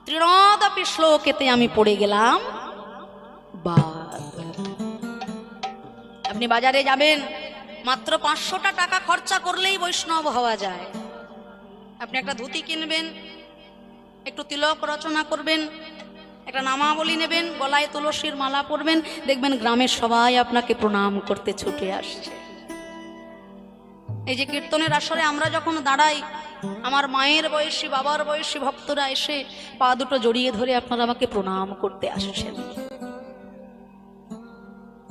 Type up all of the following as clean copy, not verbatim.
তৃণাদপি শ্লোকেতে আমি পড়ে গেলাম বাদ। আপনি বাজারে যাবেন, মাত্র 500টা টাকা খরচা করলেই বৈষ্ণব হওয়া যায়। আপনি একটা ধুতি কিনবেন, একটু তিলক রচনা করবেন, একটা নামাবলী নেবেন, গলায় তুলসীর মালা পরবেন, দেখবেন গ্রামের সবাই আপনাকে প্রণাম করতে ছুটে আসছে। এই যে কীর্তনের আসরে আমরা যখন দাঁড়াই, আমার মায়ের বয়সী, বাবার বয়সী ভক্তরা এসে পা দুটো জড়িয়ে ধরে আপনারা আমাকে প্রণাম করতে আসছেন।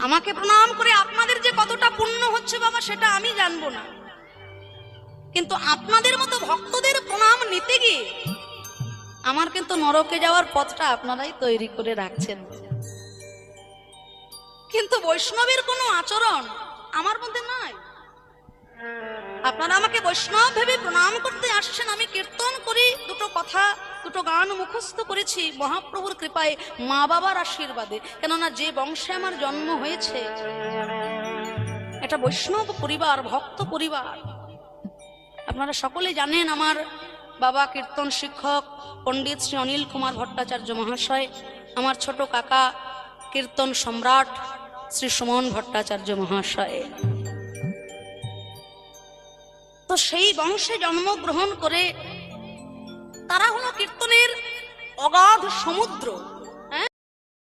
আমাকে প্রণাম করে আপনাদের যে কতটা পুণ্য হচ্ছে বাবা সেটা আমি জানবো না, কিন্তু আপনাদের মতো ভক্তদের প্রণাম নিতে গিয়ে আমার কিন্তু নরকে যাওয়ার পথটা আপনারাই তৈরি করে রাখছেন। কিন্তু বৈষ্ণবের কোনো আচরণ আমার মধ্যে নাই। আপনারা আমাকে বৈষ্ণব ভেবে প্রণাম করতে আসছেন, আমি কীর্তন করি, দুটো কথা দুটো গান মুখস্থ করেছি মহাপ্রভুর কৃপায়, মা বাবার আশীর্বাদে। কেননা যে বংশে আমার জন্ম হয়েছে এটা বৈষ্ণব পরিবার, ভক্ত পরিবার। আপনারা সকলে জানেন আমার বাবা কীর্তন শিক্ষক পণ্ডিত শ্রী অনিল কুমার ভট্টাচার্য মহাশয়, আমার ছোট কাকা কীর্তন সম্রাট শ্রী সুমন ভট্টাচার্য মহাশয়। তো সেই বংশে জন্মগ্রহণ করে তারা হলো কীর্তনের অগাধ সমুদ্র।